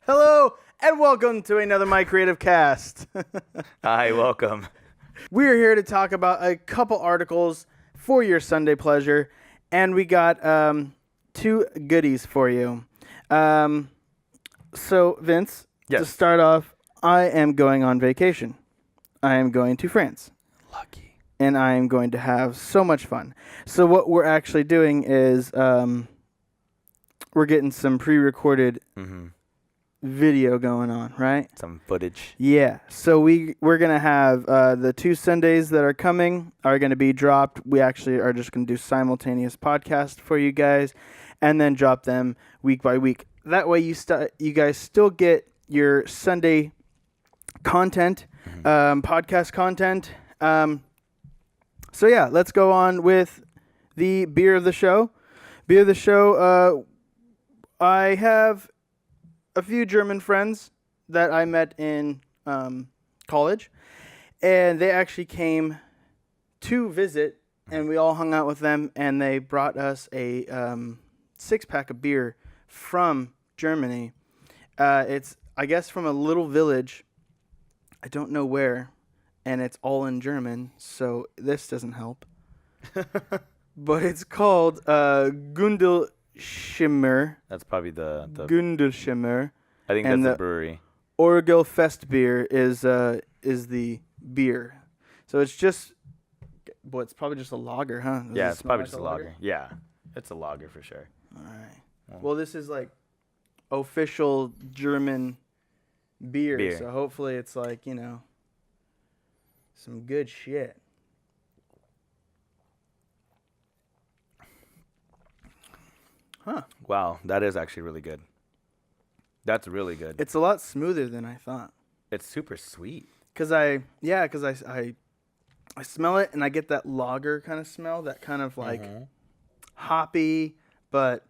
Hello, and welcome to another Mikereative Cast. Hi, welcome. We're here to talk about a couple articles for your Sunday pleasure, and we got two goodies for you. So, Vince, to Yes. start off, I am going on vacation. I am going to France, Lucky. and I am going to have so much fun. So, what we're actually doing is we're getting some pre-recorded video going on, right? Some footage. Yeah. So we're gonna have the 2 Sundays that are coming are gonna be dropped. We actually are just gonna do simultaneous podcast for you guys, and then drop them week by week. That way you guys still get your Sunday content, podcast content. So yeah, let's go on with the beer of the show. Beer of the show. I have a few German friends that I met in college, and they actually came to visit, and we all hung out with them, and they brought us a 6-pack of beer from Germany. It's, I guess, from a little village. I don't know where, and it's all in German, so this doesn't help. But it's called Gundelsheimer. That's probably the Gundelsheimer. I think and that's the the brewery. Orgel-Festbier is the beer. So it's just, well, it's probably just a lager, huh? Does Yeah, it it's smell probably like just a lager. Yeah, it's a lager for sure. All right. Yeah. Well, this is like official German beer. Beer. So hopefully it's like, some good shit. Huh. Wow, that is actually really good. That's really good. It's a lot smoother than I thought. It's super sweet. Cause I smell it and I get that lager kind of smell, that kind of like hoppy but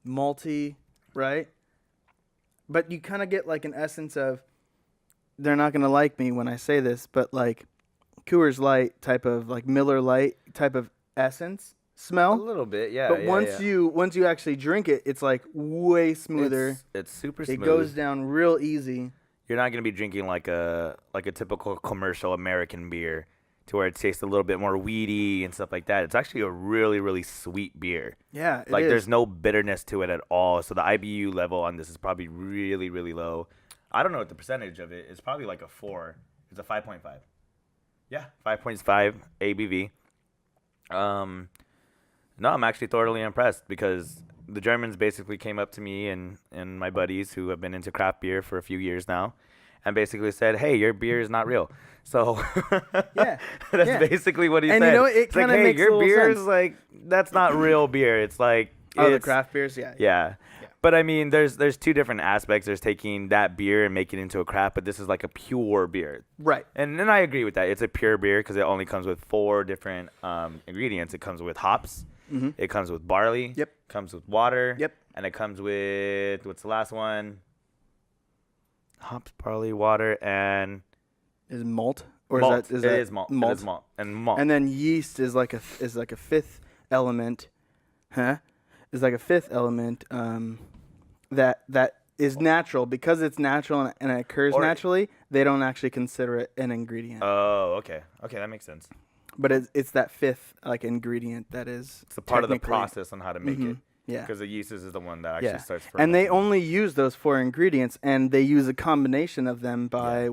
malty, right? But you kind of get like an essence of, they're not gonna like me when I say this, but like Coors Light type of, like Miller Lite type of essence smell. A little bit, yeah. But yeah, once you actually drink it, it's like way smoother. it's super smooth. It goes down real easy. You're not gonna be drinking like a typical commercial American beer, to where it tastes a little bit more weedy and stuff like that. It's actually a really, really sweet beer. Yeah, it Like is. there's no bitterness to it at all. So the IBU level on this is probably really, really low. I don't know what the percentage of it is. Probably like a 4. It's a 5.5. Yeah, 5.5 ABV. No, I'm actually thoroughly impressed, because the Germans basically came up to me and my buddies who have been into craft beer for a few years now, and basically said, "Hey, your beer is not real." So Yeah, that's yeah. basically what he And said. you know what? It It's like, kinda hey, makes a your little beer sense. is like, that's not real beer. It's like, Oh, the it's- craft beers, yeah. yeah. Yeah. But I mean, there's 2 different aspects. There's taking that beer and making it into a craft, but this is like a pure beer. Right. And then I agree with that. It's a pure beer because it only comes with 4 different ingredients. It comes with hops. Mm-hmm. It comes with barley. Yep. Comes with water. Yep. And it comes with, what's the last one? Hops, barley, water, and Is malt or malt. is that It is malt. Malt. It is malt. And malt. And then yeast is like a fifth element, huh? Is like a fifth element that is natural, because it's natural and it occurs Or- naturally. They don't actually consider it an ingredient, Oh, okay. Okay, that makes sense. but it's that fifth like ingredient that is. It's a part of the technically- process on how to make it. Mhm. Yeah. Because the yeast is the one that actually Yeah. starts And they fermenting. only use those 4 ingredients, and they use a combination of them by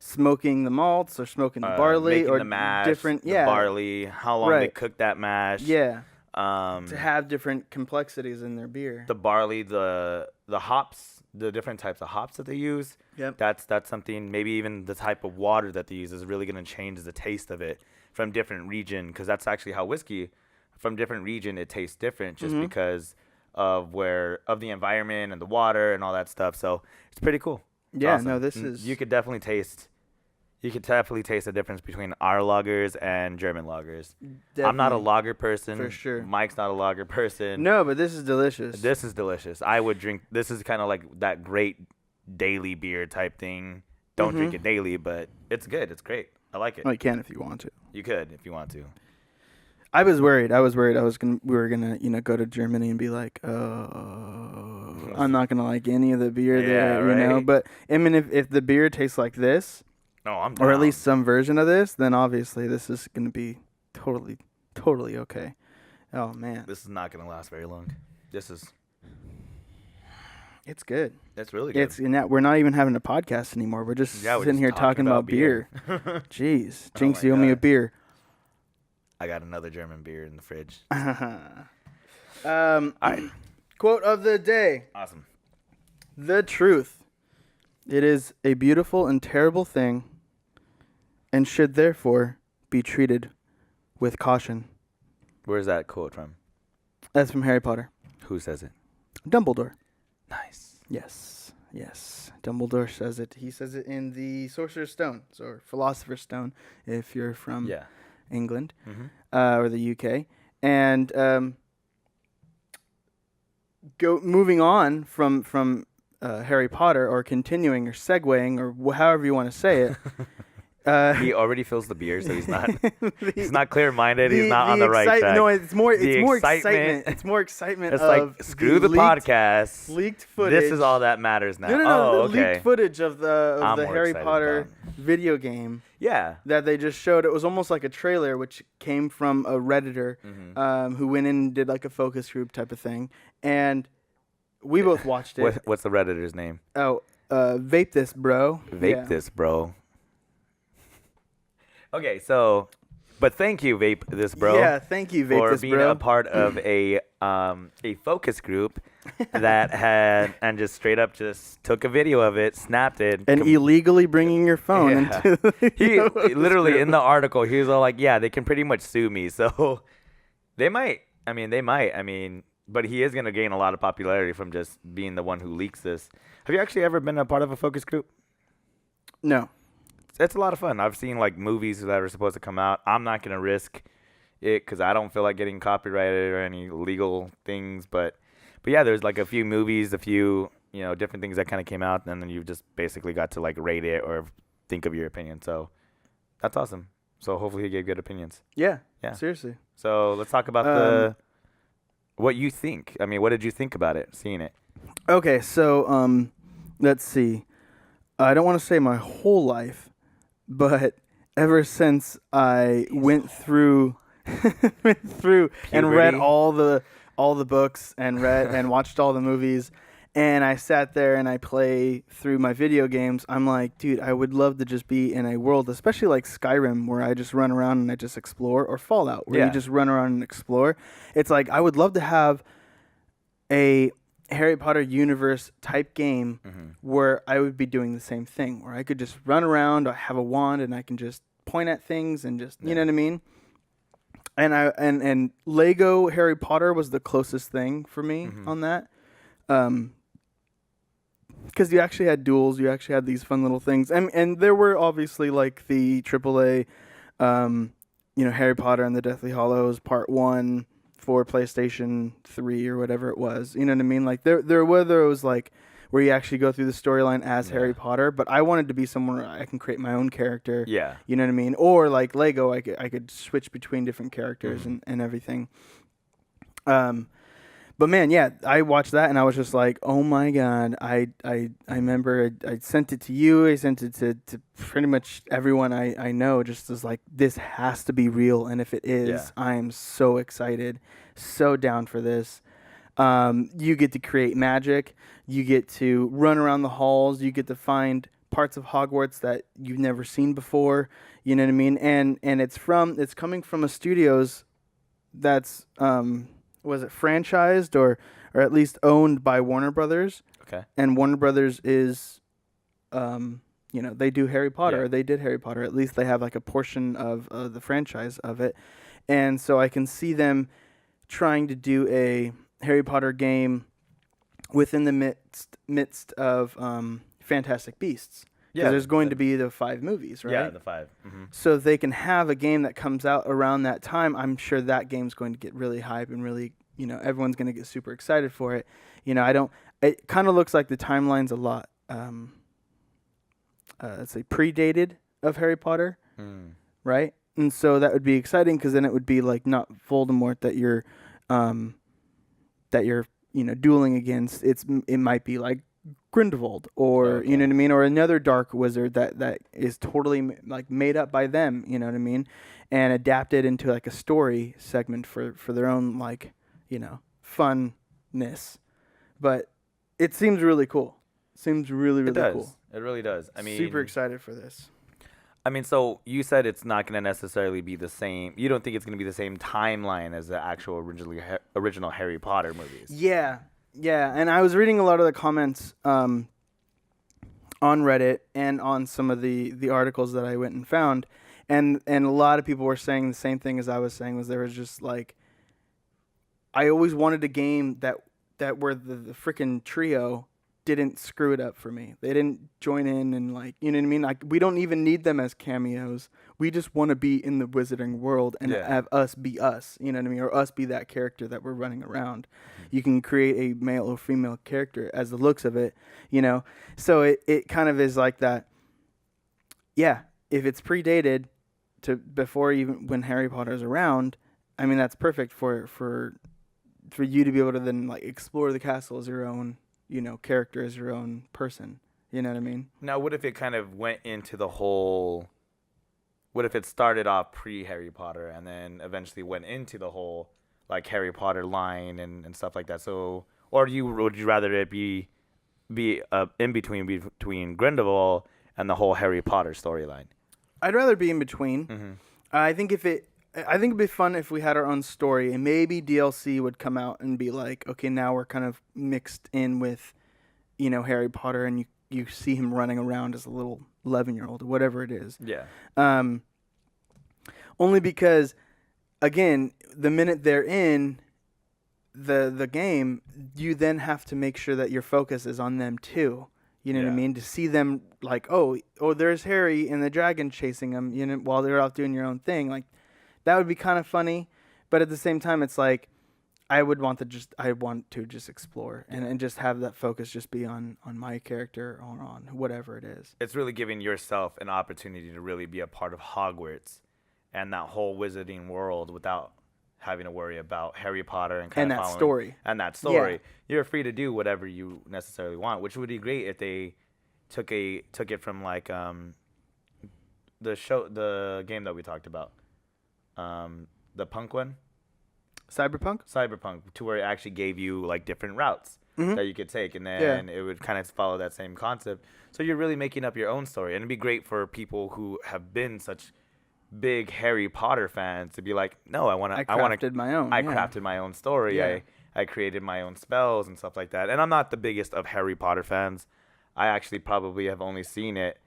smoking the malts or smoking the barley making or the mash, different, the barley, how long they Right. cook that mash. Yeah, To to have different complexities in their beer. the barley, the hops, the different types of hops that they use. Yep. That's something. Maybe even the type of water that they use is really going to change the taste of it from different region. Because that's actually how whiskey, from different region, it tastes different, just because of the environment and the water and all that stuff. So it's pretty cool. It's Yeah, awesome. no, this And is. You could definitely taste the difference between our lagers and German lagers. I'm not a definitely- lager person. For sure. Mike's not a lager person. No, but this is delicious. This is delicious. I would drink. This is kind of like that great daily beer type thing. Don't drink it daily, but it's good. It's great. I like it. Well, you can if you want to. You could if you want to. I was worried. We were gonna, go to Germany and be like, oh, I'm not gonna like any of the beer there, right? you know. But I mean, if the beer tastes like this, I'm down. or at least some version of this, then obviously this is gonna be totally okay. Oh man, This is not gonna last very long. it's good. It's really good. We're not even having a podcast anymore. We're just we're sitting just here talking about beer. Jeez, Jinx, my you owe me a God. beer. I got another German beer in the fridge. All right. Quote of the day. Awesome. The truth. It is a beautiful and terrible thing, and should therefore be treated with caution. Where's that quote from? That's from Harry Potter. Who says it? Dumbledore. Nice. Yes. Dumbledore says it. He says it in the Sorcerer's Stone, or Philosopher's Stone, if you're from England or the UK. And moving on from Harry Potter, or continuing or segueing, or however you want to say it. He already feels the beer, so he's not clear-minded. He's not on the right track. No, it's more excitement. excitement. It's more excitement. It's like, screw the podcast. Leaked footage. This is all that matters now. No, okay. Leaked footage of the Harry Potter video game. Yeah. That they just showed. It was almost like a trailer, which came from a Redditor who went in and did like a focus group type of thing. And we both watched it. What's the Redditor's name? Oh, Vape This Bro. Vape This Bro. Okay, but thank you, Vape This Bro. Yeah, thank you, Vape This Bro. For being a part of a focus group that had, and just straight up just took a video of it, snapped it. And illegally bringing your phone into the He literally, in the article, he was all like, yeah, they can pretty much sue me. So they might. But he is going to gain a lot of popularity from just being the one who leaks this. Have you actually ever been a part of a focus group? No. It's a lot of fun. I've seen like movies that are supposed to come out. I'm not going to risk it because I don't feel like getting copyrighted or any legal things. But yeah, there's like a few movies, a few, different things that kind of came out. And then you just basically got to like rate it or think of your opinion. So that's awesome. So hopefully he gave good opinions. Yeah. Seriously. So let's talk about what you think. What did you think about it, seeing it? Okay. So let's see. I don't want to say my whole life. But ever since I went through and read all the books and read and watched all the movies, and I sat there and I play through my video games, I'm like, dude, I would love to just be in a world, especially like Skyrim, where I just run around and I just explore, or Fallout, where you just run around and explore. It's like I would love to have a Harry Potter universe type game where I would be doing the same thing, where I could just run around, I have a wand and I can just point at things and just, you know what I mean? And and Lego Harry Potter was the closest thing for me on that. Because you actually had duels, you actually had these fun little things. And there were obviously like the AAA, Harry Potter and the Deathly Hallows Part 1, for PlayStation 3 or whatever it was. You know what I mean? Like there were those like where you actually go through the storyline as Harry Potter, but I wanted to be somewhere I can create my own character. Yeah. You know what I mean? Or like Lego, I could switch between different characters and everything. But man, yeah, I watched that and I was just like, oh my God. I remember I sent it to you. I sent it to pretty much everyone I know, just as like, this has to be real. And if it is, I am so excited, so down for this. You get to create magic. You get to run around the halls. You get to find parts of Hogwarts that you've never seen before. You know what I mean? And it's coming from a studios that's, was it franchised or at least owned by Warner Brothers? Okay. And Warner Brothers is, they do Harry Potter. Or they did Harry Potter. At least they have like a portion of the franchise of it. And so I can see them trying to do a Harry Potter game within the midst of Fantastic Beasts. Yeah. There's going to be the 5 movies, right? Yeah, the 5. Mm-hmm. So they can have a game that comes out around that time. I'm sure that game's going to get really hype and really, everyone's going to get super excited for it. It kind of looks like the timeline's a lot, let's say, predated of Harry Potter, right? And so that would be exciting because then it would be like not Voldemort that you're dueling against, it might be like Grindelwald, or Okay. you know what I mean, or another dark wizard that is totally like made up by them, you know what I mean, and adapted into like a story segment for their own like funness. But it seems really cool. Seems really It really does. cool. It really does. I mean, Super excited for this. so you said it's not going to necessarily be the same. You don't think it's going to be the same timeline as the actual original Harry Potter movies. Yeah, and I was reading a lot of the comments on Reddit and on some of the articles that I went and found, and a lot of people were saying the same thing as I was saying. Was there was just like, I always wanted a game that where the freaking trio didn't screw it up for me. They didn't join in and like, you know what I mean? Like, we don't even need them as cameos. We just want to be in the wizarding world and have us be us, you know what I mean? Or us be that character that we're running around. You can create a male or female character as the looks of it, So it kind of is like that. Yeah, if it's predated to before even when Harry Potter's around, I mean, that's perfect for you to be able to then like explore the castle as your own, character, as your own person. You know what I mean? Now, what if it kind of went into the whole? What if it started off pre-Harry Potter and then eventually went into the whole like Harry Potter line and stuff like that? So, or would you rather it be in between Grindelwald and the whole Harry Potter storyline? I'd rather be in between. Mm-hmm. I think it'd be fun if we had our own story, and maybe DLC would come out and be like, okay, now we're kind of mixed in with, Harry Potter, and you see him running around as a little 11-year-old or whatever it is. Yeah. Only because, again, the minute they're in the game, you then have to make sure that your focus is on them too. You know what I mean? To see them like, oh, there's Harry and the dragon chasing him, while they're out doing your own thing. Like, that would be kind of funny, but at the same time, it's like I want to just explore and just have that focus just be on my character or on whatever it is. It's really giving yourself an opportunity to really be a part of Hogwarts and that whole wizarding world without having to worry about Harry Potter and that story. And that story. Yeah. You're free to do whatever you necessarily want, which would be great if they took it from like the game that we talked about. The punk one, Cyberpunk, to where it actually gave you like different routes that you could take, and then it would kind of follow that same concept. So you're really making up your own story, and it'd be great for people who have been such big Harry Potter fans to be like, no, I crafted my own story. Yeah. I created my own spells and stuff like that. And I'm not the biggest of Harry Potter fans. I actually probably have only seen it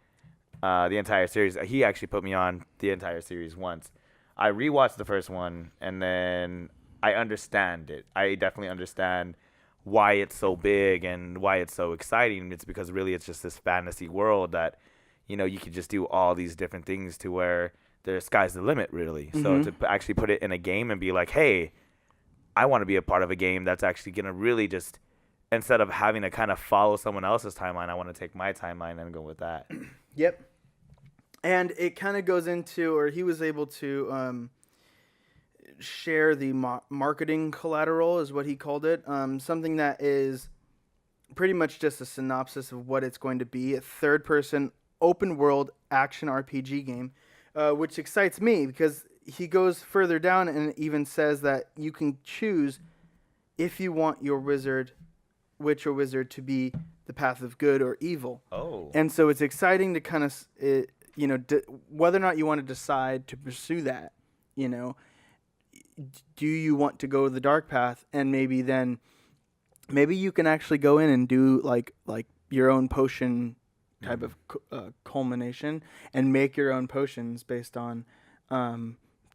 the entire series. He actually put me on the entire series once. I rewatched the first one, and then I understand it. I definitely understand why it's so big and why it's so exciting. It's because really it's just this fantasy world that, you could just do all these different things to where the sky's the limit, really. So to actually put it in a game and be like, hey, I want to be a part of a game that's actually going to really just, instead of having to kind of follow someone else's timeline, I want to take my timeline and go with that. Yep. And it kind of goes into, or he was able to share the marketing collateral, is what he called it. Something that is pretty much just a synopsis of what it's going to be. A third-person, open-world action RPG game, which excites me because he goes further down and even says that you can choose if you want your witch or wizard to be the path of good or evil. Oh. And so it's exciting to kind of... whether or not you want to decide to pursue that, do you want to go the dark path, and maybe you can actually go in and do like your own potion type of culmination and make your own potions based on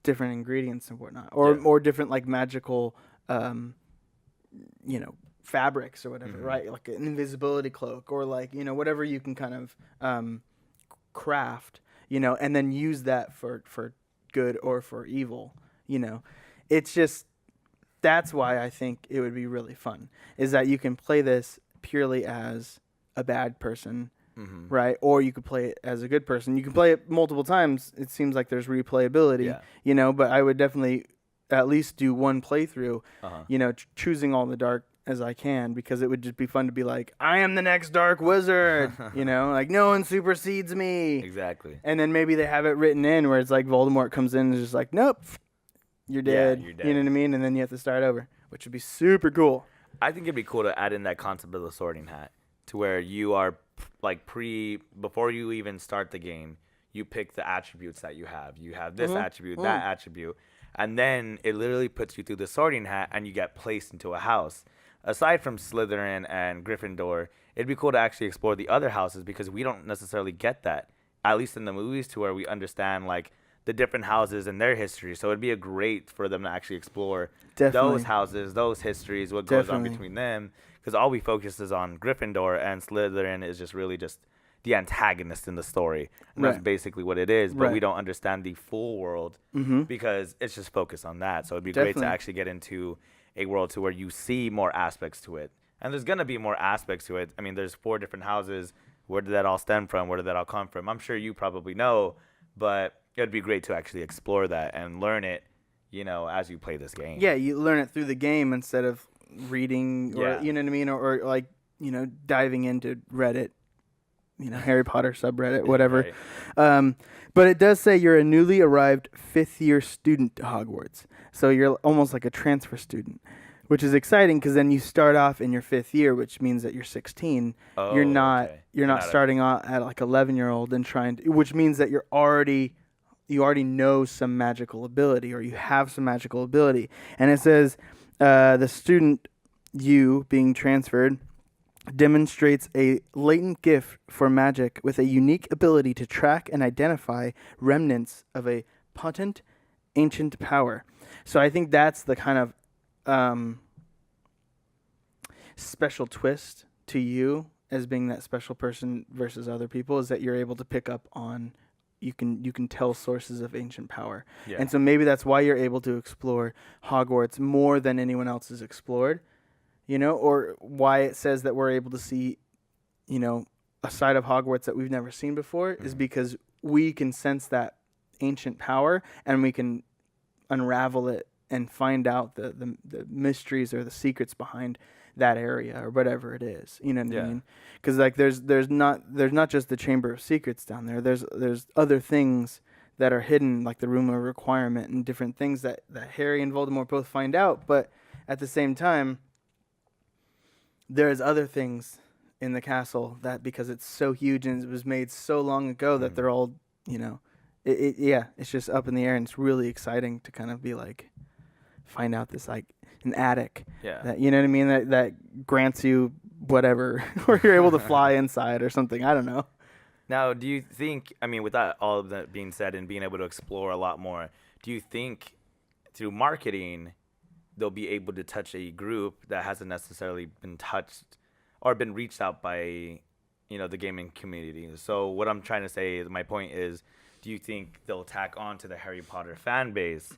different ingredients and whatnot, or different like magical fabrics or whatever, right? Like an invisibility cloak, or like whatever you can kind of craft, and then use that for good or for evil. It's just, that's why I think it would be really fun, is that you can play this purely as a bad person, right? Or you could play it as a good person. You can play it multiple times. It seems like there's replayability, but I would definitely at least do one playthrough, choosing all the dark as I can, because it would just be fun to be like, I am the next dark wizard, you know, like no one supersedes me. Exactly. And then maybe they have it written in where it's like Voldemort comes in and is just like, nope, you're dead. You're dead. You know what I mean? And then you have to start over, which would be super cool. I think it'd be cool to add in that concept of the sorting hat, to where you are like before you even start the game, you pick the attributes that you have. You have this attribute, that attribute, and then it literally puts you through the sorting hat, and you get placed into a house. Aside from Slytherin and Gryffindor, it'd be cool to actually explore the other houses, because we don't necessarily get that, at least in the movies, to where we understand like the different houses and their history. So it'd be great for them to actually explore those houses, those histories, what goes on between them, because all we focus is on Gryffindor, and Slytherin is just really just the antagonist in the story, and that's basically what it is. But we don't understand the full world because it's just focused on that. So it'd be great to actually get into a world to where you see more aspects to it, and there's gonna be more aspects to it. I mean, there's 4 different houses. Where did that all stem from? Where did that all come from? I'm sure you probably know, but it'd be great to actually explore that and learn it, you know, as you play this game. Yeah, you learn it through the game instead of reading, or you know what I mean, or like, you know, diving into Reddit, you know, Harry Potter subreddit, whatever. Right. But it does say you're a newly arrived 5th-year student to Hogwarts, so you're almost like a transfer student, which is exciting because then you start off in your 5th year, which means that you're 16. You're not starting out at like 11-year-old and trying to, which means that you already know some magical ability, or you have some magical ability. And it says the student, you being transferred, demonstrates a latent gift for magic with a unique ability to track and identify remnants of a potent ancient power. So I think that's the kind of special twist to you as being that special person versus other people, is that you're able to pick up on, you can tell sources of ancient power. Yeah. And so maybe that's why you're able to explore Hogwarts more than anyone else has explored, you know, or why it says that we're able to see, you know, a side of Hogwarts that we've never seen before is because we can sense that ancient power, and we can unravel it and find out the mysteries or the secrets behind that area or whatever it is. You know what I mean? Because like there's not just the Chamber of Secrets down there. There's other things that are hidden, like the Room of Requirement and different things that Harry and Voldemort both find out. But at the same time, there's other things in the castle that, because it's so huge and it was made so long ago, that they're all, you know, it's just up in the air, and it's really exciting to kind of be like, find out this, like, an attic. Yeah. That, you know what I mean? That grants you whatever, or you're able to fly inside or something. I don't know. Now, do you think, I mean, with that, all of that being said and being able to explore a lot more, do you think through marketing they'll be able to touch a group that hasn't necessarily been touched or been reached out by, you know, the gaming community? So what I'm trying to say is, my point is, do you think they'll tack on to the Harry Potter fan base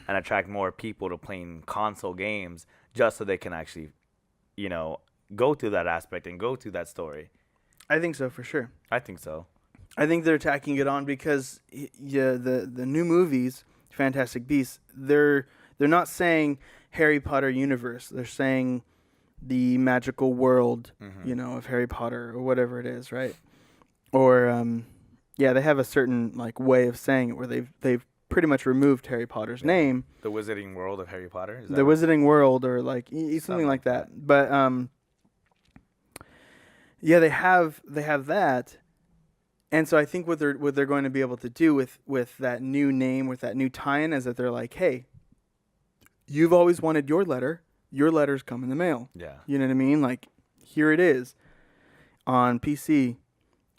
and attract more people to playing console games just so they can actually, you know, go through that aspect and go through that story? I think so, for sure. I think so. I think they're tacking it on because the new movies, Fantastic Beasts, they're not saying Harry Potter universe. They're saying the magical world, you know, of Harry Potter or whatever it is, right? Or they have a certain like way of saying it where they've pretty much removed Harry Potter's name. The Wizarding World of Harry Potter? Is that the Wizarding World, or like something like that. But they have that. And so I think what they're going to be able to do with that new name, with that new tie-in, is that they're like, hey, you've always wanted your letter. Your letter's come in the mail. Yeah. You know what I mean? Like, here it is on PC,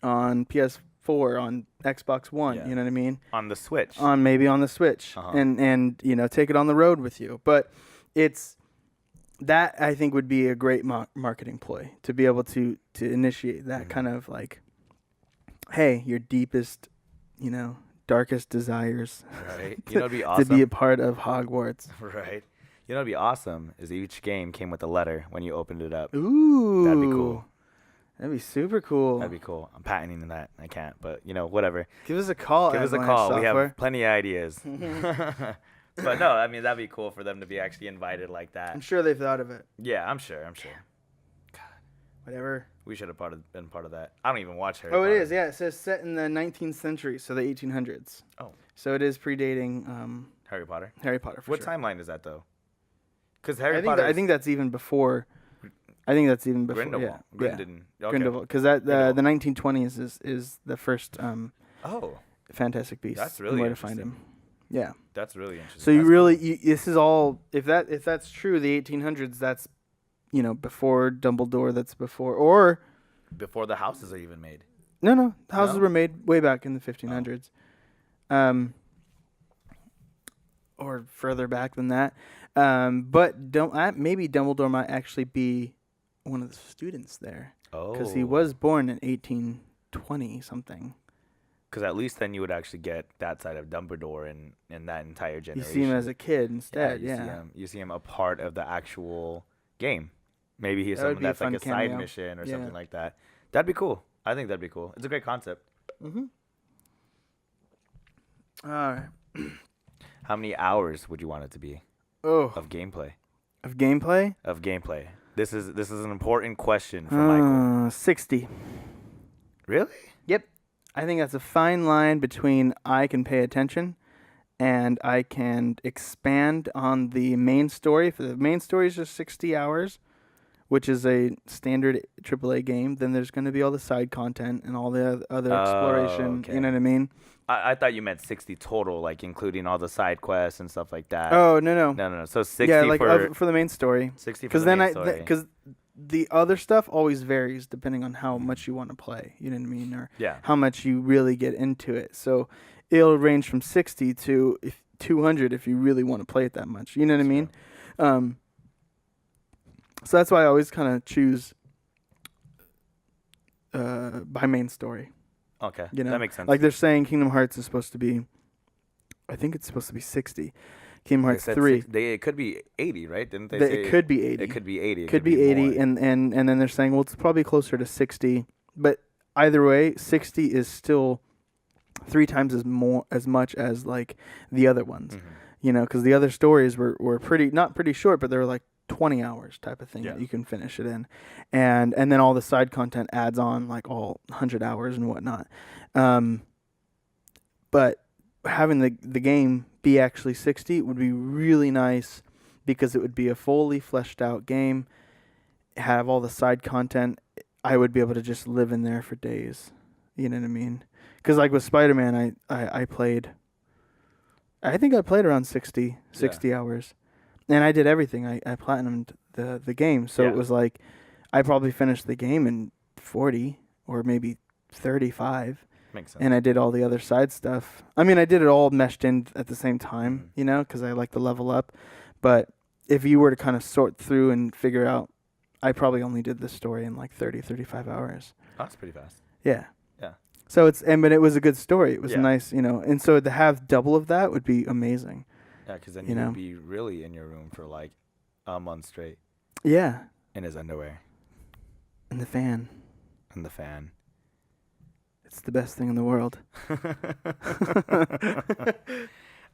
on PS4, on Xbox One. Yeah. You know what I mean? On the Switch. Maybe on the Switch. And you know, take it on the road with you. But it's that, I think, would be a great marketing ploy, to be able to initiate that kind of like, hey, your deepest, you know, darkest desires. Right. You know, it'd be awesome to be a part of Hogwarts. Right. You know, it'd be awesome is each game came with a letter when you opened it up. Ooh. That'd be cool. That'd be super cool. That'd be cool. I'm patenting that. I can't, but, you know, whatever. Give us a call. Give us a call. Software. We have plenty of ideas. But no, I mean that'd be cool for them to be actually invited like that. I'm sure they've thought of it. Yeah, I'm sure. Whatever. We should have been part of that. I don't even watch Harry Oh, Potter. it is. Yeah, it says set in the 19th century, so the 1800s. Oh. So it is predating Harry Potter. Harry Potter. What sure. timeline is that though? Because I think that's even before. I think that's even before. Grindelwald. Yeah. Grindelwald, because the 1920s is the first Fantastic Beasts. That's really where to find him. Yeah. That's really interesting. So this is all if that's true, the 1800s. That's before Dumbledore. That's before the houses are even made. No, houses were made way back in the 1500s. Or further back than that. But maybe Dumbledore might actually be one of the students there. Oh. Because he was born in 1820 something. Because at least then you would actually get that side of Dumbledore in that entire generation. You see him as a kid instead, You see him a part of the actual game. Maybe he's something that's like a cameo. Side mission or something like that. That'd be cool. I think that'd be cool. It's a great concept. Mm-hmm. All right. How many hours would you want it to be? Of gameplay. Of gameplay? Of gameplay. This is an important question for Michael. 60. Really? Yep. I think that's a fine line between I can pay attention and I can expand on the main story. If the main story is just 60 hours, which is a standard AAA game, then there's going to be all the side content and all the other exploration. Okay. You know what I mean? I thought you meant 60 total, like including all the side quests and stuff like that. Oh, no. No. So 60 for the main story. 60 for the main story. Because the other stuff always varies depending on how much you want to play. You know what I mean? Or how much you really get into it. So it'll range from 60 to 200 if you really want to play it that much. You know what I mean? So that's why I always kind of choose by main story. Okay, that makes sense. Like they're saying Kingdom Hearts is supposed to be, I think it's supposed to be 60. Kingdom Hearts 3. It could be 80, right? Didn't they say? It could be 80. It could be 80. It could be 80, and then they're saying, well, it's probably closer to 60. But either way, 60 is still 3 times as much as like the other ones. Mm-hmm. Because the other stories were not pretty short, but they were like 20 hours type of thing that you can finish it in. And then all the side content adds on like all 100 hours and whatnot. But having the game be actually 60 would be really nice because it would be a fully fleshed out game, have all the side content. I would be able to just live in there for days. You know what I mean? Because like with Spider-Man, I think I played around 60 hours. And I did everything. I platinumed the game. So it was like I probably finished the game in 40 or maybe 35. Makes sense. And I did all the other side stuff. I mean, I did it all meshed in at the same time, because I like to level up. But if you were to kind of sort through and figure out, I probably only did this story in like 30, 35 hours. Oh, that's pretty fast. Yeah. Yeah. So but it was a good story. It was nice, and so to have double of that would be amazing. Yeah, because then you'd be really in your room for like a month straight. Yeah. In his underwear. And the fan. It's the best thing in the world.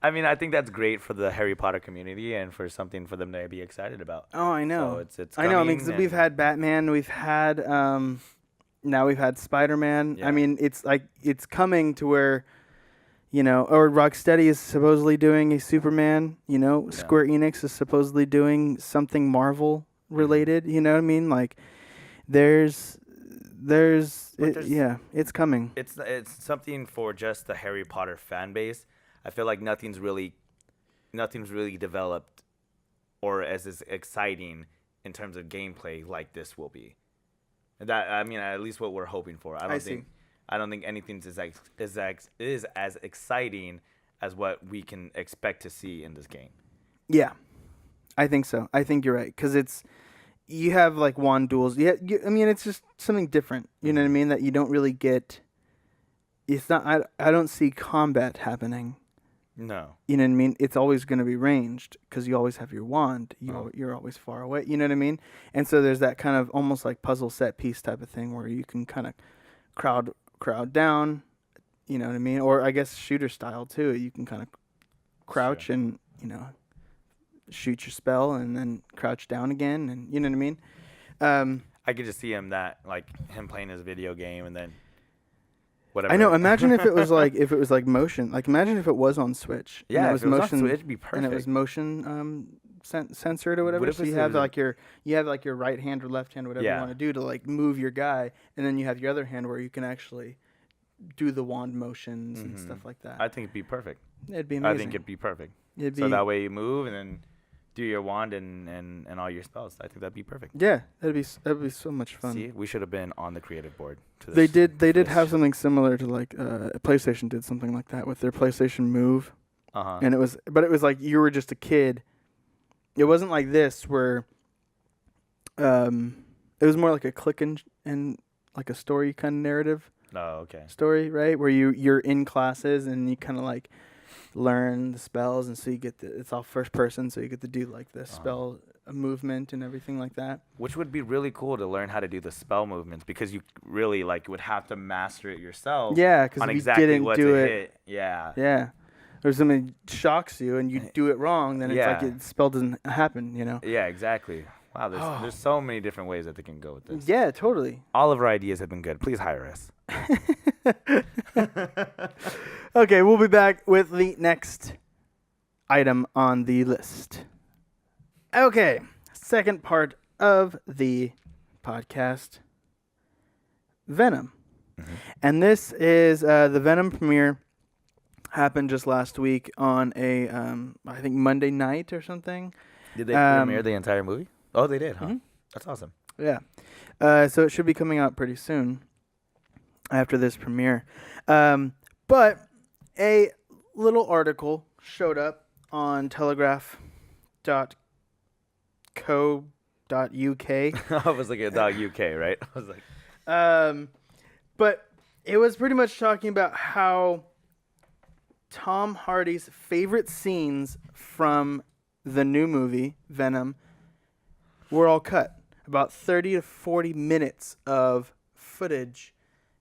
I mean, I think that's great for the Harry Potter community and for something for them to be excited about. Oh, I know. So it's I know. I mean, because we've had Batman, we've had now we've had Spider-Man. Yeah. I mean, it's like it's coming to where. Or Rocksteady is supposedly doing a Superman, Square Enix is supposedly doing something Marvel related, you know what I mean? Like it's coming. It's something for just the Harry Potter fan base. I feel like nothing's really developed or as exciting in terms of gameplay like this will be. That, I mean, at least what we're hoping for. I don't think anything is as exciting as what we can expect to see in this game. Yeah, I think so. I think you're right because you have like wand duels. I mean, it's just something different. You know what I mean? That you don't really get. It's not. I don't see combat happening. No. You know what I mean? It's always going to be ranged because you always have your wand. You're always far away. You know what I mean? And so there's that kind of almost like puzzle set piece type of thing where you can kind of crowd down, you know what I mean? Or I guess shooter style too. You can kind of crouch and, shoot your spell and then crouch down again, and you know what I mean. I could just see him him playing his video game and then whatever. I know. Imagine if it was like motion. Like imagine if it was on Switch. Yeah, and if it was on Switch, it'd be perfect. And it was motion censored or whatever. So you have your right hand or left hand, whatever you want to do to like move your guy, and then you have your other hand where you can actually do the wand motions and stuff like that. I think it'd be perfect. It'd be amazing. I think it'd be perfect. So that way you move and then do your wand and all your spells. I think that'd be perfect. Yeah, that'd be so much fun. See, we should have been on the creative board. They did have something similar to like PlayStation did something like that with their PlayStation Move. And it was like you were just a kid. It wasn't like this where it was more like a click and like a story kind of narrative. Oh, okay. Story, right? Where you're in classes and you kind of like learn the spells, and so you get it's all first person, so you get to do like the spell movement and everything like that. Which would be really cool to learn how to do the spell movements, because you really would have to master it yourself. Yeah, because if exactly you didn't do it, hit. Yeah. Yeah. Or somebody shocks you and you do it wrong, then it's like the spell doesn't happen, Yeah, exactly. Wow, there's so many different ways that they can go with this. Yeah, totally. All of our ideas have been good. Please hire us. Okay, we'll be back with the next item on the list. Okay, second part of the podcast, Venom. Mm-hmm. And this is the Venom premiere happened just last week on a, I think Monday night or something. Did they premiere the entire movie? Oh, they did, huh? Mm-hmm. That's awesome. Yeah. So it should be coming out pretty soon after this premiere. But a little article showed up on telegraph.co.uk. I was like .uk, right? I was like, but it was pretty much talking about how Tom Hardy's favorite scenes from the new movie Venom were all cut. About 30 to 40 minutes of footage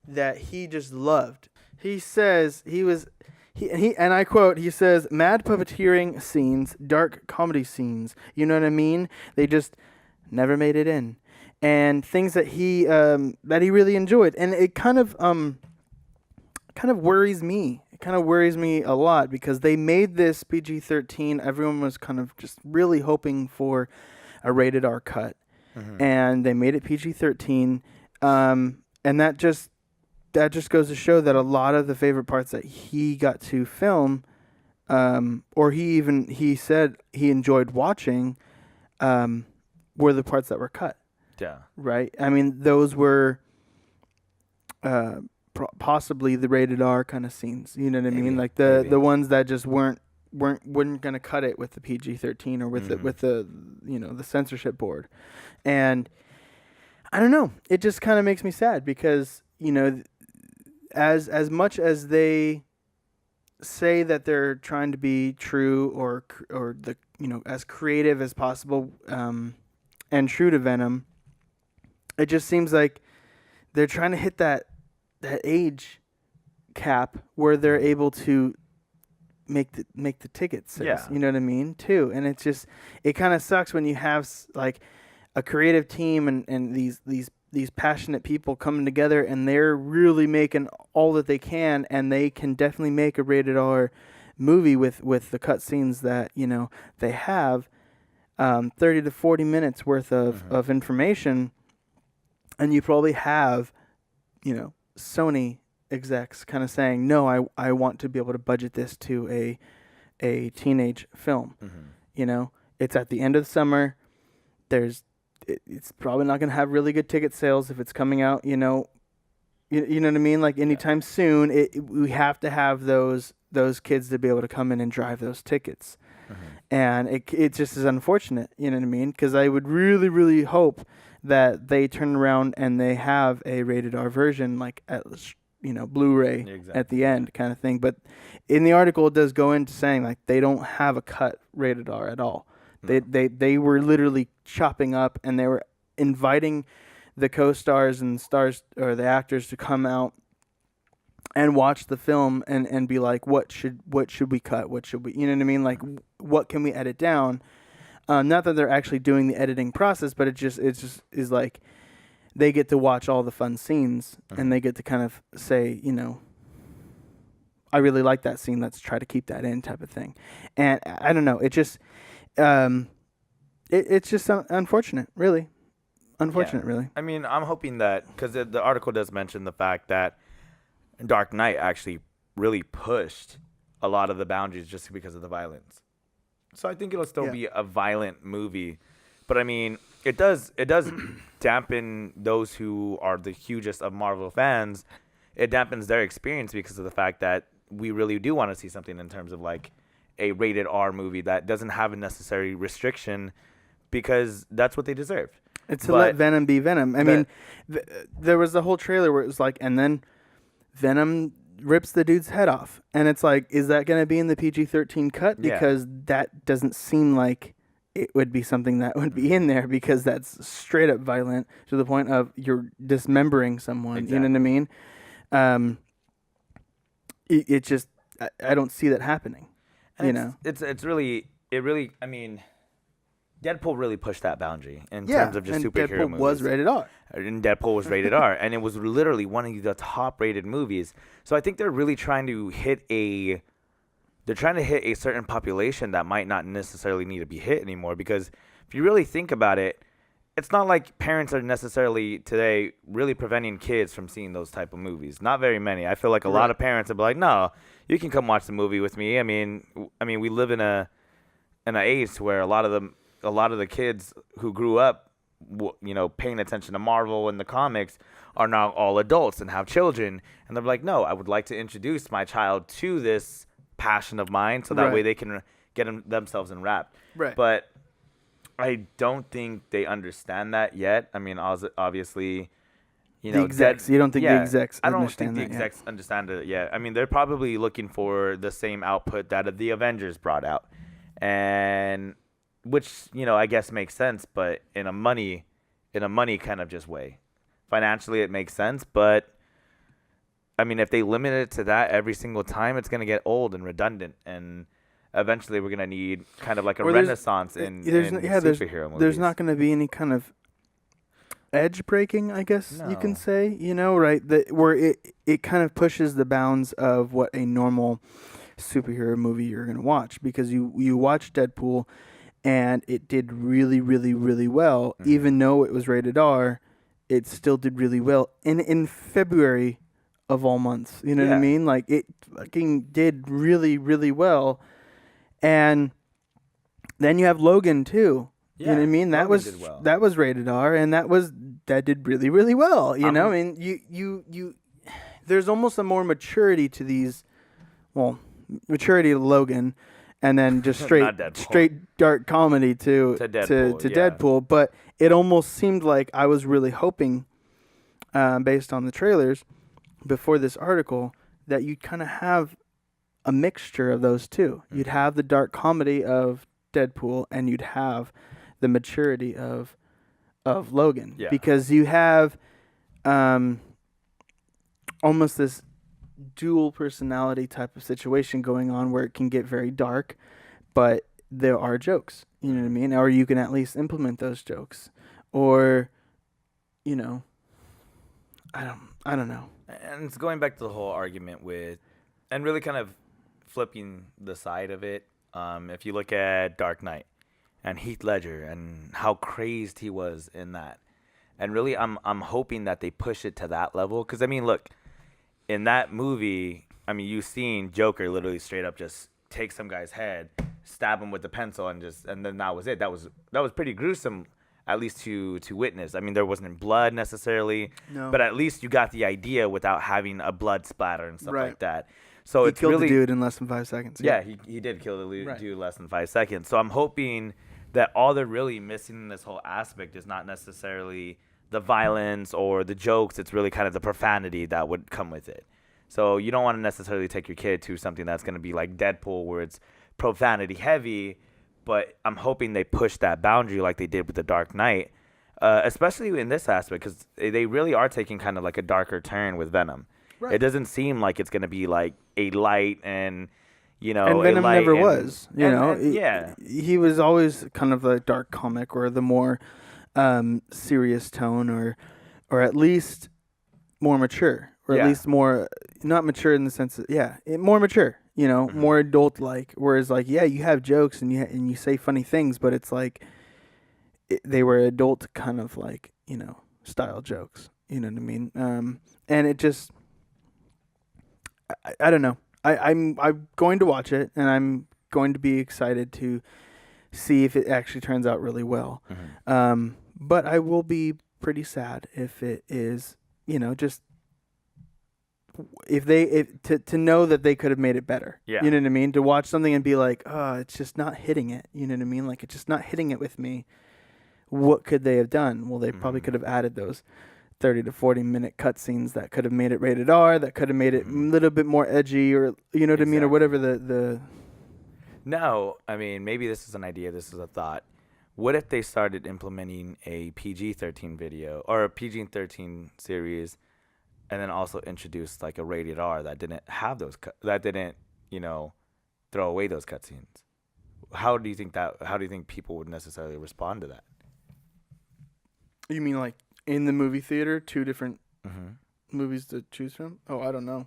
that he just loved. He says and I quote, he says, "Mad puppeteering scenes, dark comedy scenes, you know what I mean? They just never made it in." And things that he really enjoyed. And it kind of worries me. It kind of worries me a lot, because they made this PG-13. Everyone was kind of just really hoping for a rated R cut. Mm-hmm. And they made it PG-13. And that just goes to show that a lot of the favorite parts that he got to film, or he said he enjoyed watching, were the parts that were cut. Yeah. Right? I mean, those were possibly the rated R kind of scenes. You know what I mean? Like the ones that just weren't going to cut it with the PG-13 or with the the censorship board. And I don't know. It just kind of makes me sad, because as much as they say that they're trying to be true or the as creative as possible and true to Venom, it just seems like they're trying to hit that age cap where they're able to make the ticket sales. Yeah. You know what I mean? Too. And it kind of sucks when you have like a creative team and these passionate people coming together, and they're really making all that they can, and they can definitely make a rated R movie with the cut scenes that they have, 30 to 40 minutes worth of information, and you probably have Sony execs kind of saying, no, I want to be able to budget this to a teenage film. Mm-hmm. It's at the end of the summer. It's probably not going to have really good ticket sales if it's coming out, you know what I mean? Like anytime soon, we have to have those kids to be able to come in and drive those tickets. Mm-hmm. And it just is unfortunate, you know what I mean? Because I would really, really hope that they turn around and they have a rated R version, like at Blu-ray at the end kind of thing. But in the article, it does go into saying like they don't have a cut rated R at all. No. They were literally chopping up, and they were inviting the co-stars and stars or the actors to come out and watch the film and be like, what should we cut? What should we, you know what I mean? Like, what can we edit down? Not that they're actually doing the editing process, but it just is like they get to watch all the fun scenes and they get to kind of say, you know, I really like that scene. Let's try to keep that in, type of thing. And I don't know. It just, it's just unfortunate, really. Unfortunate, really. I mean, I'm hoping that, because the article does mention the fact that Dark Knight actually really pushed a lot of the boundaries just because of the violence. So I think it'll still be a violent movie. But I mean, it does dampen those who are the hugest of Marvel fans. It dampens their experience because of the fact that we really do want to see something in terms of like a rated R movie that doesn't have a necessary restriction, because that's what they deserve. It's to let Venom be Venom. I mean, there was the whole trailer where it was like, and then Venom rips the dude's head off. And it's like, is that going to be in the PG-13 cut? Because that doesn't seem like it would be something that would be in there, because that's straight up violent to the point of you're dismembering someone. Exactly. You know what I mean? It just, I don't see that happening. And it's really, I mean, Deadpool really pushed that boundary in terms of just superhero Deadpool movies. was rated R. And Deadpool was rated R, and it was literally one of the top-rated movies. So I think they're really trying to hit a certain population that might not necessarily need to be hit anymore. Because if you really think about it, it's not like parents are necessarily today really preventing kids from seeing those type of movies. Not very many. I feel like a lot of parents are like, no, you can come watch the movie with me. I mean, we live in an age where a lot of the kids who grew up, you know, paying attention to Marvel and the comics are now all adults and have children. And they're like, no, I would like to introduce my child to this passion of mine, so that way they can get themselves enwrapped. Right. But I don't think they understand that yet. I mean, obviously, you know, the execs. You don't think the execs understand that? I don't think the execs understand it yet. I mean, they're probably looking for the same output that the Avengers brought out, and which, you know, I guess makes sense, but in a money kind of just way. Financially, it makes sense, but I mean, if they limit it to that every single time, it's going to get old and redundant, and eventually we're going to need kind of like a renaissance in superhero movies. There's not going to be any kind of edge breaking, I guess you can say, you know, right? Where it kind of pushes the bounds of what a normal superhero movie you're going to watch, because you watch Deadpool and it did really, really, really well. Mm-hmm. Even though it was rated R, it still did really well. In February of all months, you know what I mean? Like, it fucking did really, really well. And then you have Logan too. Yeah, you know what I mean? That was rated R, and that did really, really well. You know, I mean, you there's almost a more maturity to these. Well, maturity to Logan, and then just straight dark comedy to Deadpool. But it almost seemed like I was really hoping, based on the trailers before this article, that you'd kind of have a mixture of those two. Mm-hmm. You'd have the dark comedy of Deadpool, and you'd have the maturity of Logan. Yeah. Because you have almost this dual personality type of situation going on, where it can get very dark, but there are jokes, you know what I mean? Or you can at least implement those jokes. Or, you know, I don't know. And it's going back to the whole argument with, and really kind of flipping the side of it. If you look at Dark Knight and Heath Ledger and how crazed he was in that, and really I'm hoping that they push it to that level. Because I mean, look, in that movie, I mean, you've seen Joker literally straight up just take some guy's head, stab him with the pencil, and then that was it. That was pretty gruesome, at least to witness. I mean, there wasn't blood necessarily, but at least you got the idea without having a blood splatter and stuff like that. So he killed the dude in less than 5 seconds. Yeah, he did kill the dude in less than 5 seconds. So I'm hoping that all they're really missing in this whole aspect is not necessarily the violence or the jokes. It's really kind of the profanity that would come with it. So you don't want to necessarily take your kid to something that's going to be like Deadpool, where it's profanity heavy, but I'm hoping they push that boundary like they did with The Dark Knight, especially in this aspect, because they really are taking kind of like a darker turn with Venom. Right. It doesn't seem like it's going to be like a light and, and Venom never was. Yeah. He was always kind of a dark comic or the more serious tone, or at least more mature, or at least more not mature in the sense that more mature. More adult like. Whereas like you have jokes and you say funny things, but it's like they were adult kind of like style jokes. You know what I mean? And it just I don't know. I'm going to watch it, and I'm going to be excited to see if it actually turns out really well. Mm-hmm. But I will be pretty sad if it is, just to know that they could have made it better. Yeah. You know what I mean? To watch something and be like, oh, it's just not hitting it. You know what I mean? Like it's just not hitting it with me. What could they have done? Well, they probably could have added those 30 to 40 minute cutscenes that could have made it rated R, that could have made it a little bit more edgy, or you know what I mean, or whatever the. No, I mean, maybe this is an idea. This is a thought. What if they started implementing a PG-13 video or a PG-13 series, and then also introduced like a rated R that didn't have those that didn't throw away those cutscenes? How do you think people would necessarily respond to that? You mean like in the movie theater, two different movies to choose from? Oh, I don't know.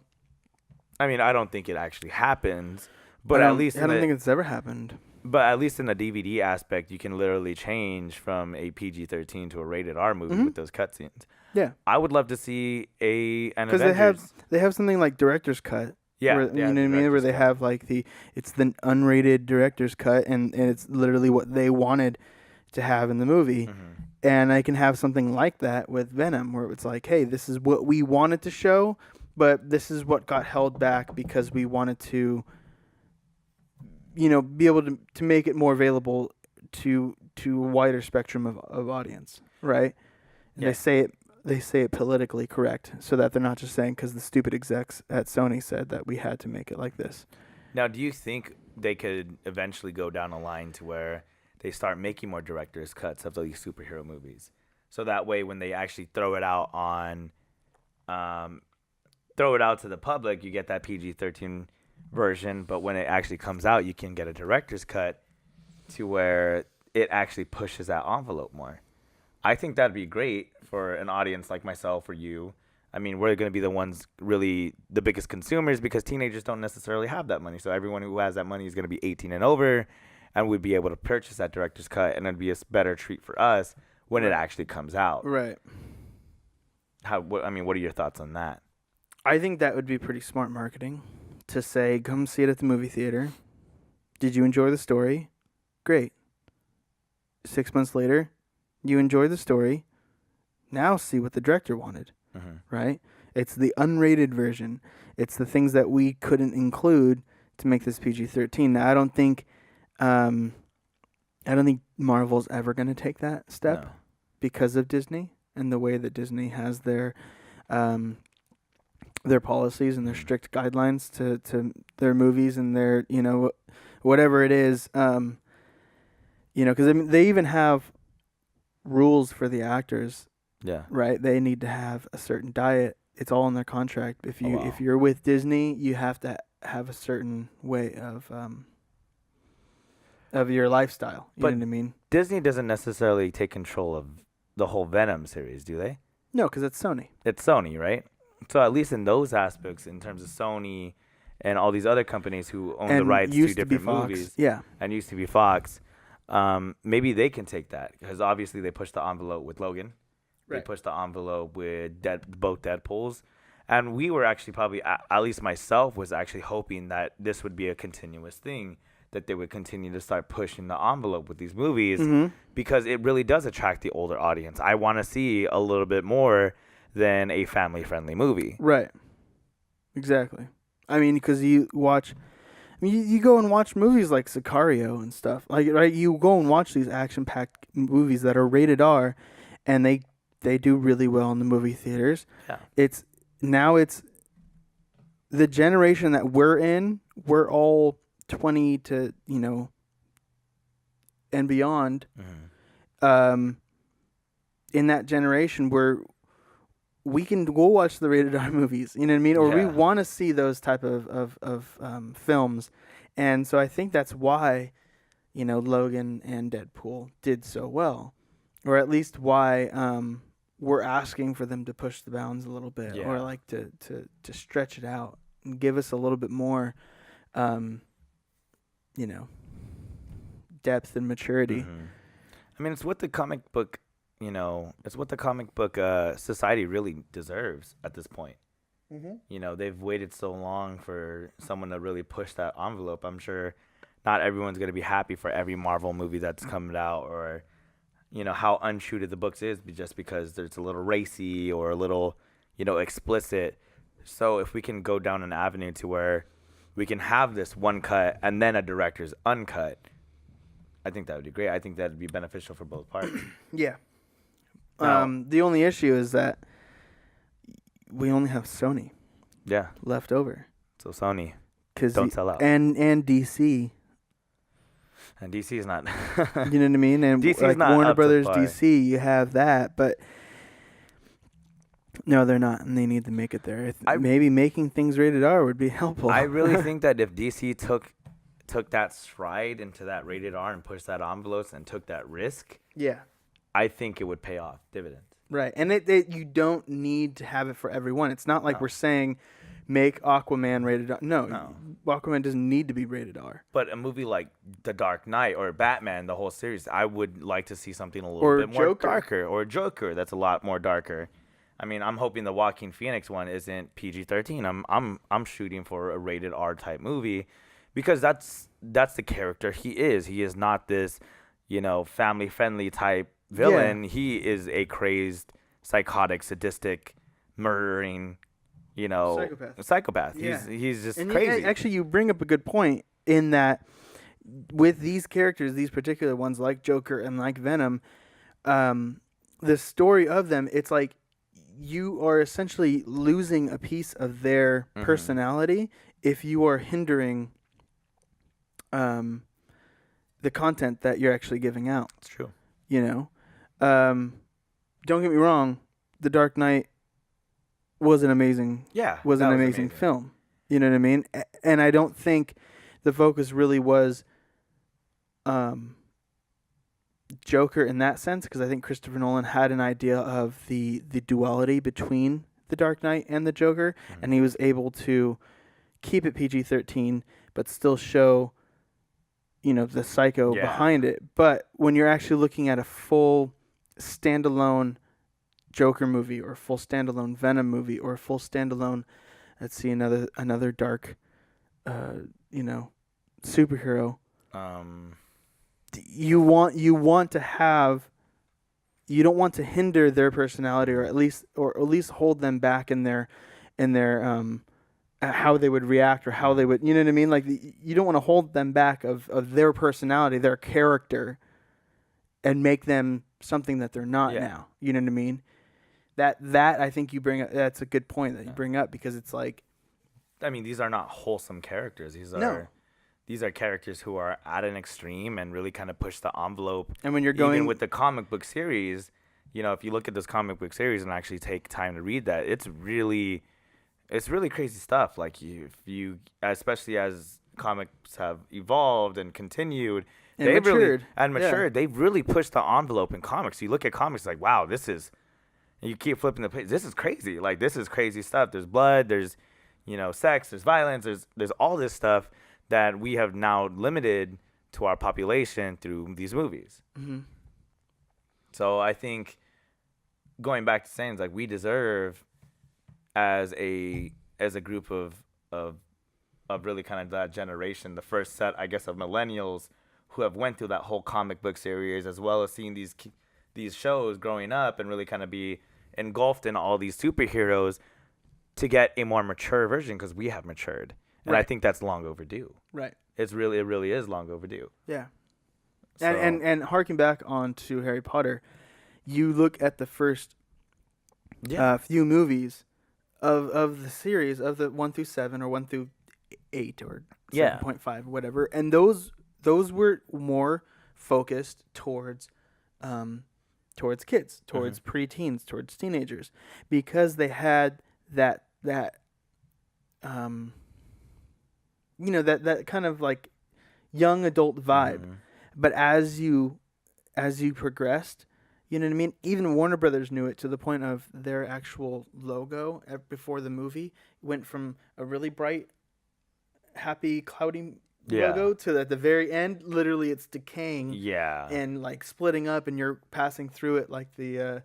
I mean, I don't think it actually happens, but at least I don't think it's ever happened. But at least in the DVD aspect, you can literally change from a PG-13 to a rated R movie with those cutscenes. Yeah, I would love to see an because Avengers. they have something like director's cut. Yeah, you know what I mean, where they have like it's the unrated director's cut, and it's literally what they wanted to have in the movie. And I can have something like that with Venom, where it's like, hey, this is what we wanted to show, but this is what got held back because we wanted to, be able to make it more available to a wider spectrum of audience, right? And they say it politically correct, so that they're not just saying because the stupid execs at Sony said that we had to make it like this. Now, do you think they could eventually go down a line to where they start making more director's cuts of these superhero movies, so that way when they actually throw it out to the public, you get that PG-13 version, but when it actually comes out, you can get a director's cut to where it actually pushes that envelope more. I think that'd be great for an audience like myself or you. I mean, we're going to be the ones really the biggest consumers because teenagers don't necessarily have that money. So everyone who has that money is going to be 18 and over, and we'd be able to purchase that director's cut, and it'd be a better treat for us when it actually comes out. Right. What are your thoughts on that? I think that would be pretty smart marketing to say, come see it at the movie theater. Did you enjoy the story? Great. 6 months later, you enjoy the story. Now see what the director wanted, right? It's the unrated version. It's the things that we couldn't include to make this PG-13. Now, I don't think Marvel's ever going to take that step because of Disney and the way that Disney has their policies and their strict guidelines to their movies and their, whatever it is, because they even have rules for the actors. Yeah. Right. They need to have a certain diet. It's all in their contract. If you're with Disney, you have to have a certain way of your lifestyle. You know what I mean? Disney doesn't necessarily take control of the whole Venom series, do they? No, because it's Sony. It's Sony, right? So at least in those aspects, in terms of Sony and all these other companies who own the rights to different movies, and used to be Fox, maybe they can take that because obviously they pushed the envelope with Logan. Right. They pushed the envelope with both Deadpools. And we were actually probably, at least myself, was actually hoping that this would be a continuous thing, that they would continue to start pushing the envelope with these movies because it really does attract the older audience. I want to see a little bit more than a family-friendly movie. Right. Exactly. I mean, because you go and watch movies like Sicario and stuff. Like, right? You go and watch these action-packed movies that are rated R, and they do really well in the movie theaters. Yeah. It's the generation that we're in. We're all 20 to and beyond. In that generation, we'll watch the rated R movies, you know what I mean? Or we Yeah. want to see those type of films. And so I think that's why, Logan and Deadpool did so well. Or at least why we're asking for them to push the bounds a little bit, or Yeah. like to stretch it out and give us a little bit more, depth and maturity. Mhm. I mean, it's what the comic book, it's what the comic book society really deserves at this point. They've waited so long for someone to really push that envelope. I'm sure not everyone's going to be happy for every Marvel movie that's coming out, or, how unshooted the books is just because it's a little racy or a little, explicit. So if we can go down an avenue to where we can have this one cut and then a director's uncut, I think that would be great. I think that would be beneficial for both parties. Yeah. Now- The only issue is that we only have Sony Yeah. left over. So Sony, 'Cause don't sell out. And DC. And DC is not. You know what I mean? And DC's like not Warner up to Brothers, par. DC, you have that, but no, they're not, and they need to make it there. Maybe making things rated R would be helpful. I really think that if DC took that stride into that rated R and pushed that envelopes and took that risk, Yeah. I think it would pay off dividends. Right, and you don't need to have it for everyone. It's not like No. we're saying make Aquaman rated R. No. Aquaman doesn't need to be rated R. But a movie like The Dark Knight or Batman, the whole series, I would like to see something a little Or bit more Joker. darker. Or Joker, that's a lot more darker. I mean, I'm hoping the Joaquin Phoenix one isn't PG-13. I'm shooting for a rated R type movie, because that's the character he is. He is not this, family friendly type villain. Yeah. He is a crazed, psychotic, sadistic, murdering, psychopath. Yeah. He's just And crazy. actually, you bring up a good point in that with these characters, these particular ones like Joker and like Venom, the story of them, it's like you are essentially losing a piece of their Mhm. personality if you are hindering the content that you're actually giving out. It's true. Don't get me wrong, The Dark Knight was an amazing Yeah. was that an amazing amazing film. You know what I mean? And I don't think the focus really was Joker in that sense, because I think Christopher Nolan had an idea of the duality between the Dark Knight and the Joker, Mhm. and he was able to keep it PG-13 but still show the psycho Yeah. behind it. But when you're actually looking at a full standalone Joker movie, or a full standalone Venom movie, or a full standalone, let's see, another dark superhero, you want to have, you don't want to hinder their personality, or at least hold them back in their how they would react, or how they would, you know what I mean? Like, you don't want to hold them back of their personality, their character, and make them something that they're not now. You know what I mean? That I think you bring up, that's a good point that you bring up, because it's like, I mean, these are not wholesome characters. These are characters who are at an extreme and really kind of push the envelope. and when you're going Even with the comic book series, if you look at this comic book series and actually take time to read that, it's really crazy stuff. Like, if you, especially as comics have evolved and continued, And they've matured. they've really pushed the envelope in comics. You look at comics like, wow, and you keep flipping the page. This is crazy. Like, this is crazy stuff. There's blood. There's, sex. There's violence. There's all this stuff that we have now limited to our population through these movies. Mm-hmm. So I think, going back to saying, like, we deserve, as a group of really kind of that generation, the first set, I guess, of millennials who have went through that whole comic book series, as well as seeing these shows growing up and really kind of be engulfed in all these superheroes, to get a more mature version, because we have matured. And I Right. think that's long overdue. Right. It really is long overdue. Yeah. So, And harking back on to Harry Potter, you look at the first few movies of the series, of the 1 through 7 or 1 through 8 or 7.5, whatever, and those were more focused towards towards kids, towards preteens, towards teenagers, because they had that that kind of like young adult vibe. But as you progressed, you know what I mean? Even Warner Brothers knew it, to the point of their actual logo before the movie went from a really bright, happy, cloudy logo to at the very end, literally it's decaying and like splitting up, and you're passing through it like the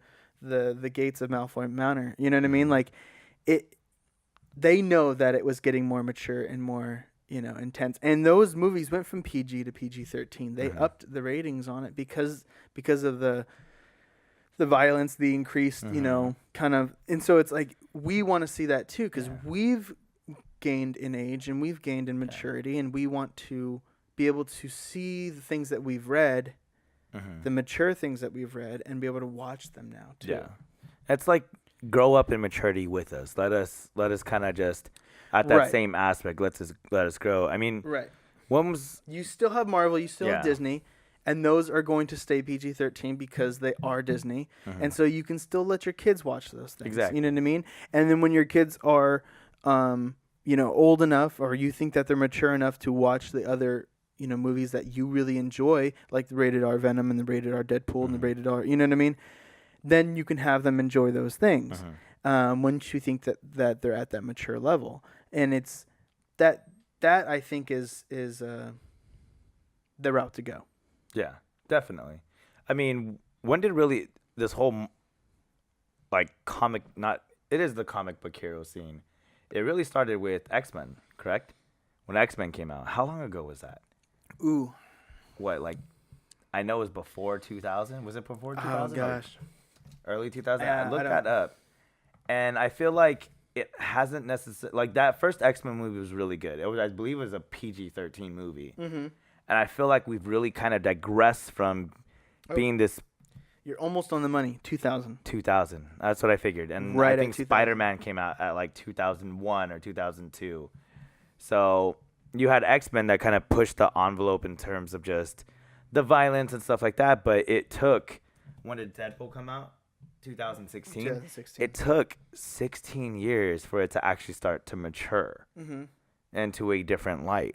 gates of Malfoy Manor. You know what I mean? Like they know that it was getting more mature and more, intense. And those movies went from PG to PG-13. They upped the ratings on it because of the violence, the increased, kind of. And so it's like, we want to see that too, because we've gained in age and we've gained in maturity, and we want to be able to see the things that we've read, the mature things that we've read, and be able to watch them now too. Yeah. It's like, grow up in maturity with us. Let us kind of just at that same aspect. Let us grow. I mean, when was you still have Marvel, you still have Disney, and those are going to stay PG-13 because they are Disney, and so you can still let your kids watch those things. Exactly. You know what I mean? And then when your kids are, old enough, or you think that they're mature enough to watch the other, movies that you really enjoy, like the rated R Venom and the rated R Deadpool and the rated R, you know what I mean? Then you can have them enjoy those things. Once you think that they're at that mature level, and it's that I think is the route to go. Yeah, definitely. I mean, when did really this whole like it is the comic book hero scene? It really started with X-Men, correct? When X-Men came out, how long ago was that? Ooh, what, like, I know it was before 2000. Was it before 2000? Oh gosh. Early 2000. Yeah, I looked that up, and I feel like it hasn't necessarily, like, that first X-Men movie was really good. It was, I believe, it was a PG-13 movie, and I feel like we've really kind of digressed from being this. You're almost on the money. 2000. 2000. That's what I figured, and I think Spider-Man came out at like 2001 or 2002. So you had X-Men that kind of pushed the envelope in terms of just the violence and stuff like that. But it took, when did Deadpool come out? 2016. 2016. It took 16 years for it to actually start to mature into a different light.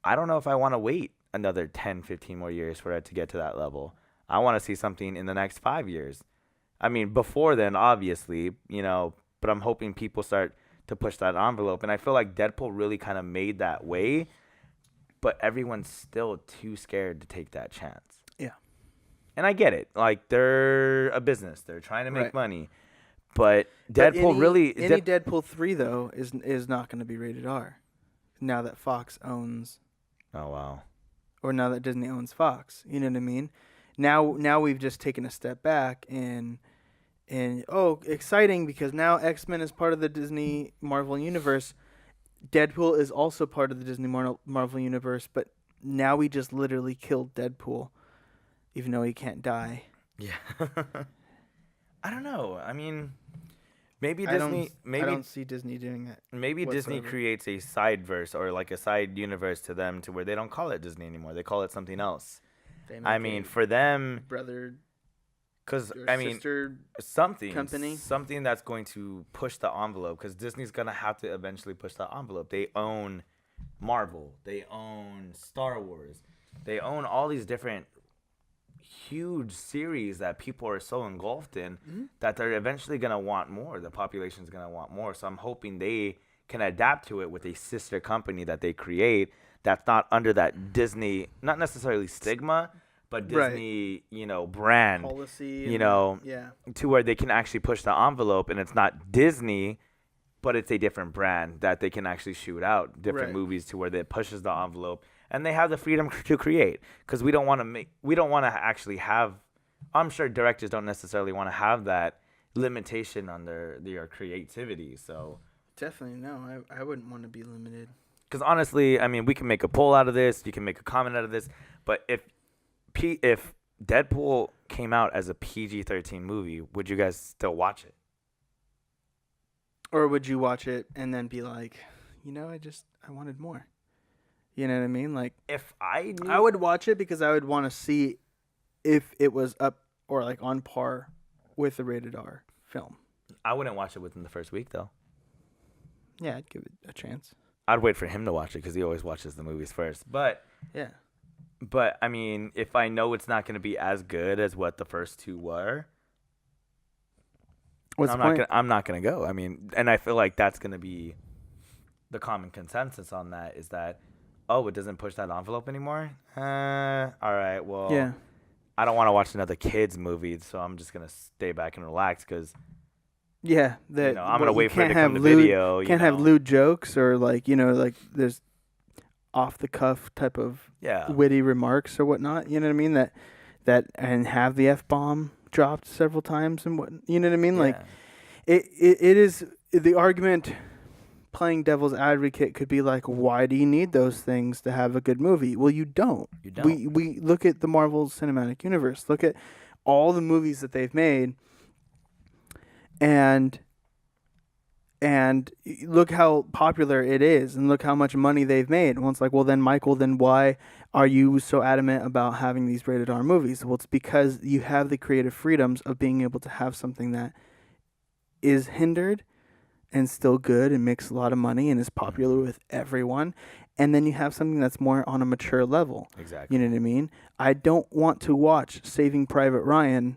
I don't know if I want to wait another 10, 15 more years for it to get to that level. I want to see something in the next 5 years. I mean, before then, obviously, but I'm hoping people start to push that envelope. And I feel like Deadpool really kind of made that way, but everyone's still too scared to take that chance. Yeah. And I get it. Like, they're a business. They're trying to make money. But Deadpool any Deadpool 3, though, is not going to be rated R. Now that Fox owns. Oh, wow. Or now that Disney owns Fox. You know what I mean? Now we've just taken a step back and exciting, because now X-Men is part of the Disney Marvel universe. Deadpool is also part of the Disney Marvel universe, but now we just literally killed Deadpool, even though he can't die. Yeah. I don't know. I mean, maybe Disney. I don't see Disney doing that. Maybe whatsoever. Disney creates a side verse or like a side universe to them, to where they don't call it Disney anymore. They call it something else. I mean, for them, brother, because I mean, something that's going to push the envelope. Because Disney's gonna have to eventually push the envelope. They own Marvel. They own Star Wars. They own all these different huge series that people are so engulfed in that they're eventually gonna want more. The population's gonna want more. So I'm hoping they can adapt to it with a sister company that they create that's not under that Disney, not necessarily stigma, but Disney, brand, policy, to where they can actually push the envelope, and it's not Disney, but it's a different brand that they can actually shoot out different movies to where it pushes the envelope, and they have the freedom to create. Because we don't want to actually have, I'm sure directors don't necessarily want to have that limitation on their creativity. So definitely no, I wouldn't want to be limited. Because honestly, I mean, we can make a poll out of this. You can make a comment out of this. But if Deadpool came out as a PG-13 movie, would you guys still watch it? Or would you watch it and then be like, I wanted more? You know what I mean? Like, if I would watch it because I would want to see if it was up or like on par with a rated R film. I wouldn't watch it within the first week though. Yeah, I'd give it a chance. I'd wait for him to watch it because he always watches the movies first. But I mean, if I know it's not going to be as good as what the first two were, I'm not gonna go. I mean, and I feel like that's gonna be the common consensus on that is that, oh, it doesn't push that envelope anymore. All right, well, yeah. I don't want to watch another kids movie, so I'm just gonna stay back and relax because Yeah, that I'm gonna wait for it to have come to lewd, video. Can't have lewd jokes or like like there's off the cuff type of witty remarks or whatnot. You know what I mean? That and have the F-bomb dropped several times and what you know what I mean? Like it is the argument. Playing devil's advocate could be like, why do you need those things to have a good movie? Well, you don't. You don't. We look at the Marvel Cinematic Universe. Look at all the movies that they've made, and look how popular it is, and look how much money they've made. And it's like, well, then Michael, then why are you so adamant about having these rated R movies? Well, it's because you have the creative freedoms of being able to have something that is hindered and still good and makes a lot of money and is popular with everyone. And then you have something that's more on a mature level. Exactly. You know what I mean? I don't want to watch Saving Private Ryan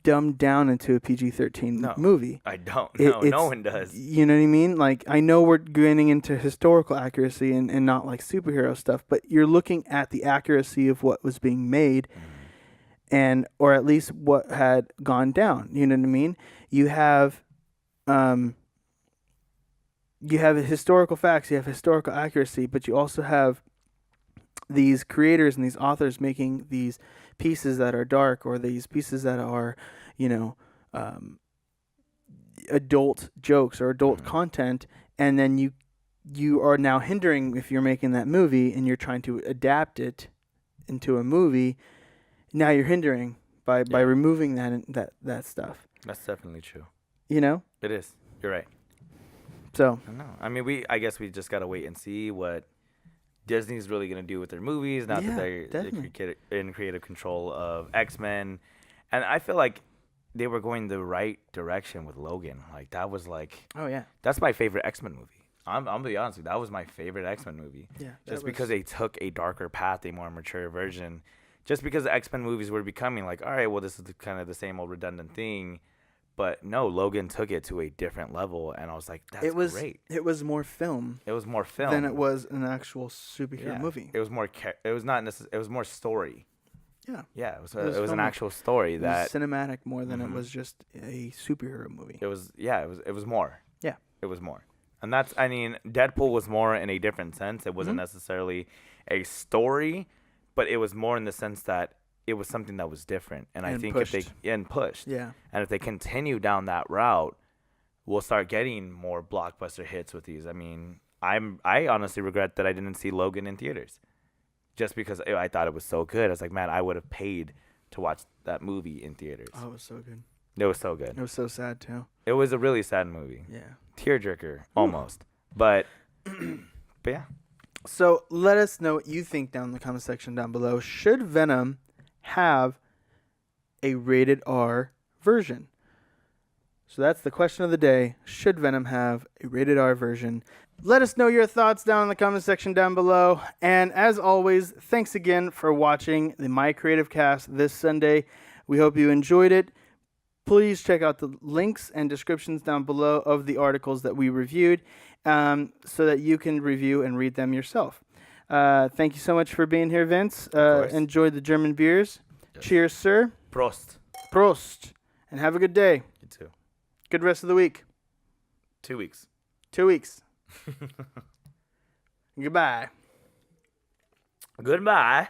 dumbed down into a PG-13 movie. I don't. No one does. You know what I mean? Like, I know we're getting into historical accuracy and not like superhero stuff, but you're looking at the accuracy of what was being made and or at least what had gone down. You know what I mean? You have historical facts, you have historical accuracy, but you also have these creators and these authors making these pieces that are dark or these pieces that are, adult jokes or adult content, and then you are now hindering if you're making that movie and you're trying to adapt it into a movie. Now you're hindering by removing that stuff. That's definitely true. It is. You're right. So I mean, I guess we just gotta wait and see what Disney's really gonna do with their movies now that they're in creative control of X-Men, and I feel like they were going the right direction with Logan. Like that was like, that's my favorite X-Men movie. I'm gonna be honest with you, that was my favorite X-Men movie. Yeah, just because they took a darker path, a more mature version. Just because the X-Men movies were becoming like, all right, well, this is kind of the same old redundant thing. But no, Logan took it to a different level, and I was like, "That's great." It was more film. It was more film than it was an actual superhero movie. It was more. It was not necessarily. It was more story. Yeah. Yeah. It was an actual story that was cinematic more than it was just a superhero movie. It was. Yeah. It was more. Yeah. It was more, and that's. I mean, Deadpool was more in a different sense. It wasn't necessarily a story, but it was more in the sense that it was something that was different, and I think pushed. if they pushed, yeah, and if they continue down that route, we'll start getting more blockbuster hits with these. I mean, I honestly regret that I didn't see Logan in theaters, just because I thought it was so good. I was like, man, I would have paid to watch that movie in theaters. Oh, it was so good. It was so good. It was so sad too. It was a really sad movie. Yeah, tearjerker almost, but yeah. So let us know what you think down in the comment section down below. Should Venom have a rated R version? So that's the question of the day. Should Venom have a rated R version? Let us know your thoughts down in the comment section down below. And as always, thanks again for watching the Mikereative Cast this Sunday. We hope you enjoyed it. Please check out the links and descriptions down below of the articles that we reviewed so that you can review and read them yourself. Thank you so much for being here, Vince. Enjoy the German beers. Yes. Cheers, sir. Prost. Prost. And have a good day. You too. Good rest of the week. 2 weeks. 2 weeks. Goodbye. Goodbye.